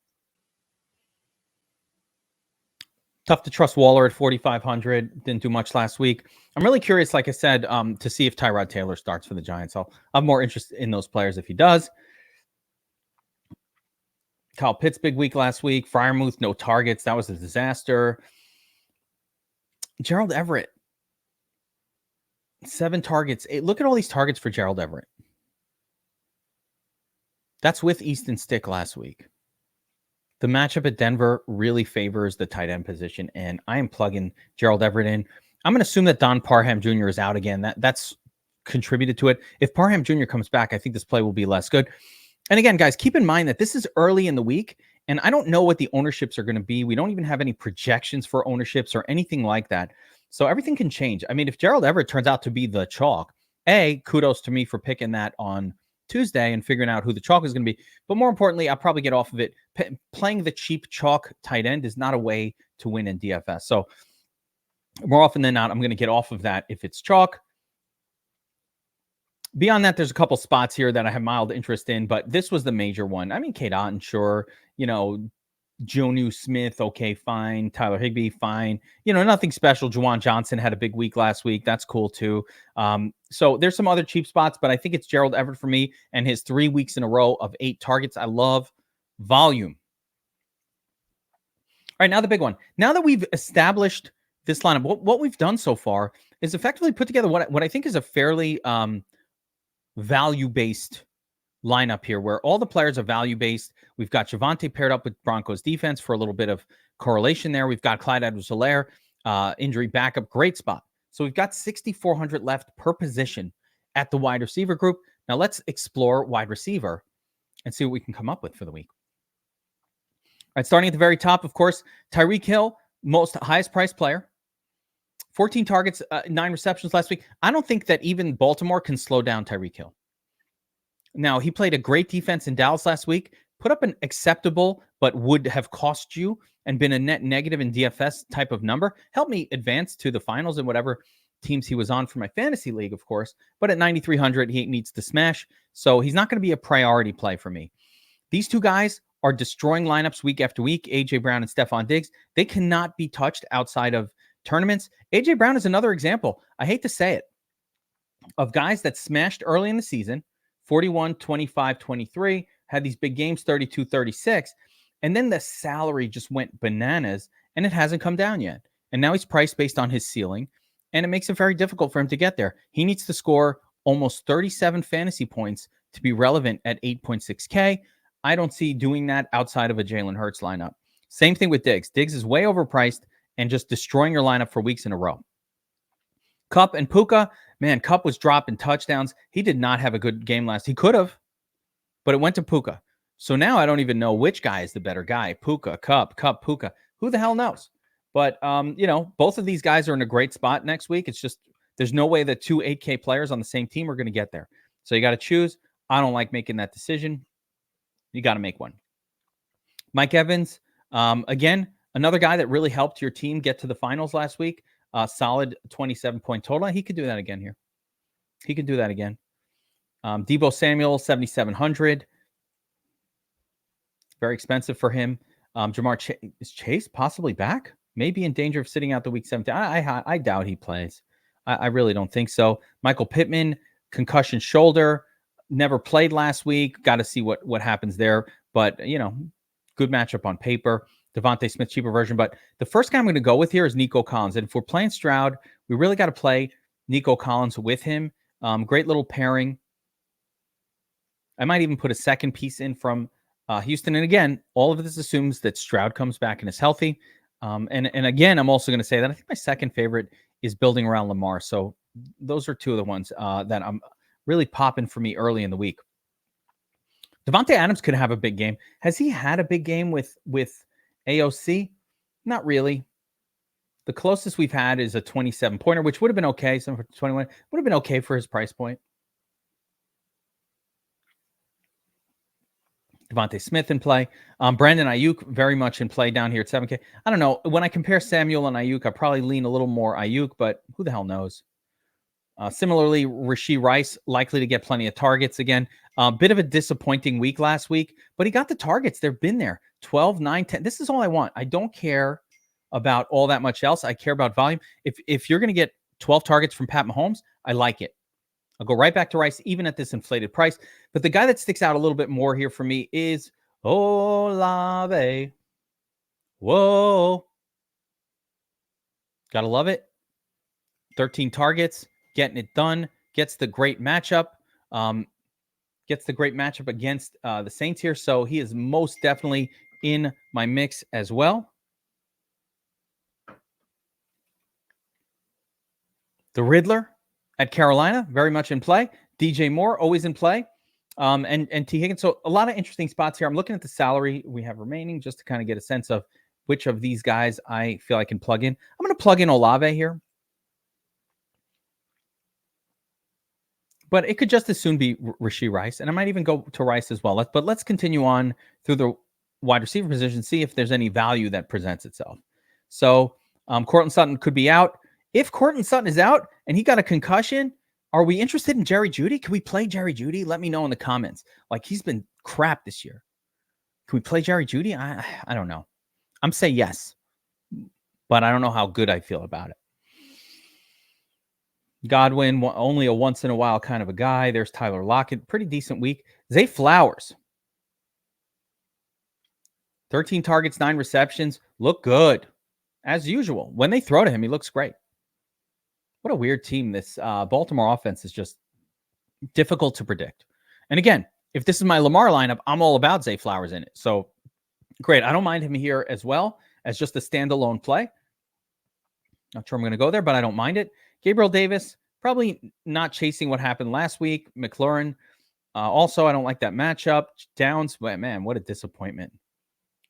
Tough to trust Waller at 4,500. Didn't do much last week. I'm really curious, like I said, to see if Tyrod Taylor starts for the Giants. I'll have more interest in those players if he does. Kyle Pitts, big week last week. Freiermuth, no targets. That was a disaster. Gerald Everett, 7 targets. Look at all these targets for Gerald Everett. That's with Easton Stick last week. The matchup at Denver really favors the tight end position, and I am plugging Gerald Everett in. I'm going to assume that Don Parham Jr. is out again. That's contributed to it. If Parham Jr. comes back, I think this play will be less good. And again, guys, keep in mind that this is early in the week, and I don't know what the ownerships are going to be. We don't even have any projections for ownerships or anything like that. So everything can change. I mean, if Gerald Everett turns out to be the chalk, kudos to me for picking that on Tuesday and figuring out who the chalk is going to be. But more importantly, I'll probably get off of it. Playing the cheap chalk tight end is not a way to win in DFS. So more often than not, I'm going to get off of that if it's chalk. Beyond that, there's a couple spots here that I have mild interest in, but this was the major one. I mean, Kate Otten, sure. Jonnu Smith, okay, fine. Tyler Higbee, fine. Nothing special. Juwan Johnson had a big week last week. That's cool too. So there's some other cheap spots, but I think it's Gerald Everett for me and his 3 weeks in a row of 8 targets. I love volume. All right, now the big one. Now that we've established this lineup, what we've done so far is effectively put together what I think is a fairly value-based lineup here, where all the players are value-based. We've got Javonte paired up with Broncos defense for a little bit of correlation there. We've got Clyde Edwards-Helaire, injury backup, great spot. So we've got 6,400 left per position at the wide receiver group. Now let's explore wide receiver and see what we can come up with for the week. All right, starting at the very top, of course, Tyreek Hill, highest priced player. 14 targets, 9 receptions last week. I don't think that even Baltimore can slow down Tyreek Hill. Now, he played a great defense in Dallas last week, put up an acceptable but would have cost you and been a net negative in DFS type of number. Helped me advance to the finals in whatever teams he was on for my fantasy league, of course. But at 9,300, he needs to smash. So he's not going to be a priority play for me. These two guys are destroying lineups week after week, A.J. Brown and Stephon Diggs. They cannot be touched outside of tournaments. A.J. Brown is another example, I hate to say it, of guys that smashed early in the season, 41, 25, 23, had these big games, 32, 36, and then the salary just went bananas, and it hasn't come down yet. And now he's priced based on his ceiling, and it makes it very difficult for him to get there. He needs to score almost 37 fantasy points to be relevant at 8.6K. I don't see doing that outside of a Jalen Hurts lineup. Same thing with Diggs. Diggs is way overpriced and just destroying your lineup for weeks in a row. Kupp and Puka, man, Kupp was dropping touchdowns. He did not have a good game last. He could have, but it went to Puka. So now I don't even know which guy is the better guy. Puka, Kupp, Puka. Who the hell knows? But, both of these guys are in a great spot next week. It's just there's no way that two 8K players on the same team are going to get there. So you got to choose. I don't like making that decision. You got to make one. Mike Evans, again, another guy that really helped your team get to the finals last week. Solid 27-point total. He could do that again here. He could do that again. Deebo Samuel, 7,700. Very expensive for him. Is Chase possibly back? Maybe in danger of sitting out the week 17. I doubt he plays. I really don't think so. Michael Pittman, concussion shoulder, never played last week. Got to see what happens there. But, good matchup on paper. Devontae Smith, cheaper version. But the first guy I'm going to go with here is Nico Collins. And if we're playing Stroud, we really got to play Nico Collins with him. Great little pairing. I might even put a second piece in from Houston. And again, all of this assumes that Stroud comes back and is healthy. And again, I'm also going to say that I think my second favorite is building around Lamar. So those are two of the ones that I'm really popping for me early in the week. Devontae Adams could have a big game. Has he had a big game with AOC? Not really. The closest we've had is a 27-pointer, which would have been okay. Some for 21 would have been okay for his price point. Devontae Smith in play. Brandon Ayuk very much in play down here at 7K. I don't know. When I compare Samuel and Ayuk, I probably lean a little more Ayuk, but who the hell knows? Similarly, Rashee Rice likely to get plenty of targets again. Bit of a disappointing week last week, but he got the targets. They've been there. 12, 9, 10. This is all I want. I don't care about all that much else. I care about volume. If you're going to get 12 targets from Pat Mahomes, I like it. I'll go right back to Rice, even at this inflated price. But the guy that sticks out a little bit more here for me is Olave. Whoa. Gotta love it. 13 targets, getting it done. Gets the great matchup. Against the Saints here. So he is most definitely in my mix as well. The Riddler at Carolina, very much in play. DJ Moore, always in play. And T. Higgins. So a lot of interesting spots here. I'm looking at the salary we have remaining just to kind of get a sense of which of these guys I feel I can plug in. I'm going to plug in Olave here. But it could just as soon be Rashee Rice. And I might even go to Rice as well. But let's continue on through the wide receiver position, see if there's any value that presents itself. So Courtland Sutton could be out. If Courtland Sutton is out and he got a concussion, are we interested in Jerry Jeudy? Can we play Jerry Jeudy? Let me know in the comments. Like, he's been crap this year. Can we play Jerry Jeudy? I don't know. I'm saying yes, but I don't know how good I feel about it. Godwin, only a once in a while kind of a guy. There's Tyler Lockett. Pretty decent week. Zay Flowers. 13 targets, 9 receptions. Look good. As usual. When they throw to him, he looks great. What a weird team. This Baltimore offense is just difficult to predict. And again, if this is my Lamar lineup, I'm all about Zay Flowers in it. So great. I don't mind him here as well as just a standalone play. Not sure I'm going to go there, but I don't mind it. Gabriel Davis, probably not chasing what happened last week. McLaurin, also, I don't like that matchup. Downs, man, what a disappointment.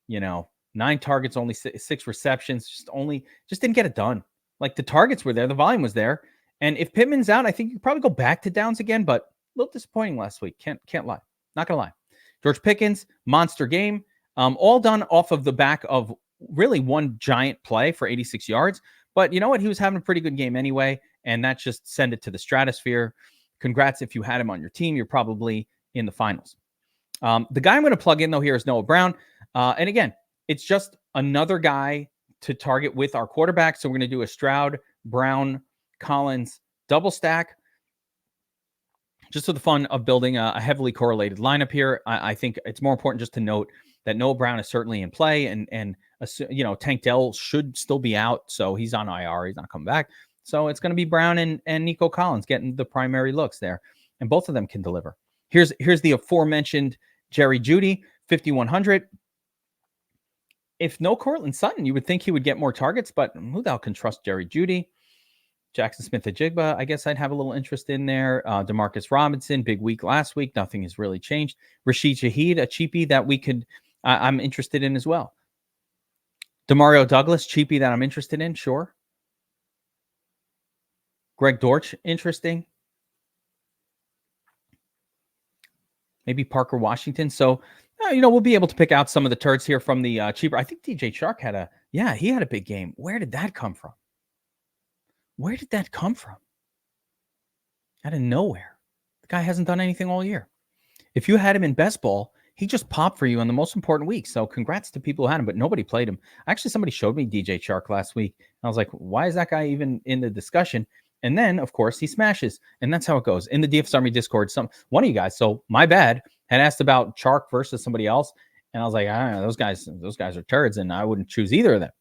9 targets, only 6 receptions, just didn't get it done. Like, the targets were there, the volume was there. And if Pittman's out, I think you could probably go back to Downs again, but a little disappointing last week. Can't lie. Not going to lie. George Pickens, monster game. All done off of the back of really one giant play for 86 yards. But you know what? He was having a pretty good game anyway, and that just send it to the stratosphere. Congrats if you had him on your team. You're probably in the finals. The guy I'm going to plug in, though, here is Noah Brown. And again, it's just another guy to target with our quarterback. So we're going to do a Stroud, Brown, Collins double stack. Just for the fun of building a heavily correlated lineup here. I think it's more important just to note that Noah Brown is certainly in play, and Tank Dell should still be out, so he's on IR. He's not coming back. So it's going to be Brown and Nico Collins getting the primary looks there, and both of them can deliver. Here's the aforementioned Jerry Jeudy 5,100. If no Cortland Sutton, you would think he would get more targets, but who the hell can trust Jerry Jeudy? Jackson Smith-Njigba, I guess I'd have a little interest in there. Demarcus Robinson, big week last week. Nothing has really changed. Rashid Shaheed, a cheapie that I'm interested in as well. Demario Douglas, cheapie that I'm interested in, sure. Greg Dortch, interesting. Maybe Parker Washington. So, we'll be able to pick out some of the turds here from the cheaper. I think DJ Chark had a big game. Where did that come from? Out of nowhere. The guy hasn't done anything all year. If you had him in best ball, he just popped for you on the most important week. So congrats to people who had him, but nobody played him. Actually, somebody showed me DJ Chark last week. I was like, why is that guy even in the discussion? And then, of course, he smashes. And that's how it goes. In the DFS Army Discord, one of you guys, so my bad, had asked about Chark versus somebody else. And I was like, I don't know, those guys are turds, and I wouldn't choose either of them.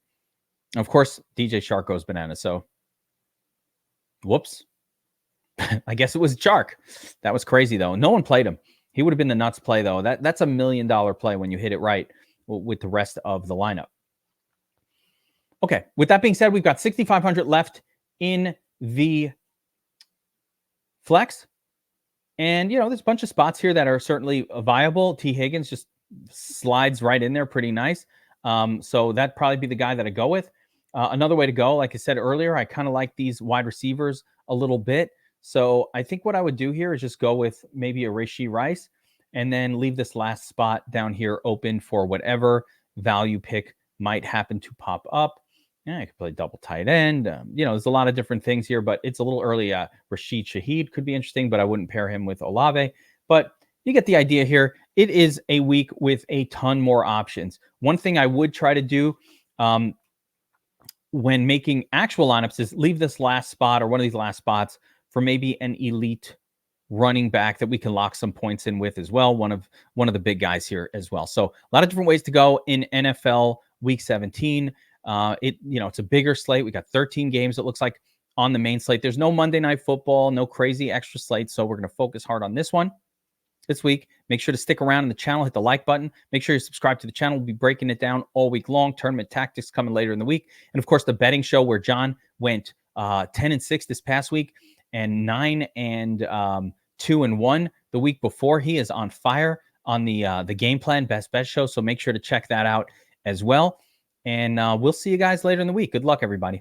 Of course, DJ Chark goes bananas. So, whoops. I guess it was Chark. That was crazy, though. No one played him. He would have been the nuts play, though. That's $1 million play when you hit it right with the rest of the lineup. Okay, with that being said, we've got 6,500 left in the flex. And, there's a bunch of spots here that are certainly viable. T. Higgins just slides right in there pretty nice. So that'd probably be the guy that I go with. Another way to go, like I said earlier, I kind of like these wide receivers a little bit. So I think what I would do here is just go with maybe a Rashee Rice and then leave this last spot down here open for whatever value pick might happen to pop up. Yeah, I could play double tight end. There's a lot of different things here, but it's a little early. Rashid Shaheed could be interesting, but I wouldn't pair him with Olave. But you get the idea here. It is a week with a ton more options. One thing I would try to do when making actual lineups is leave this last spot or one of these last spots for maybe an elite running back that we can lock some points in with as well. One of the big guys here as well. So a lot of different ways to go in NFL Week 17. It's a bigger slate. We got 13 games, it looks like, on the main slate. There's no Monday Night Football, no crazy extra slate. So we're going to focus hard on this one this week. Make sure to stick around in the channel, hit the like button. Make sure you subscribe to the channel. We'll be breaking it down all week long. Tournament tactics coming later in the week. And of course, the betting show where John went 10-6 this past week and 9-2-1 the week before. He is on fire on the Game Plan Best Bet show. So make sure to check that out as well. And we'll see you guys later in the week. Good luck, everybody.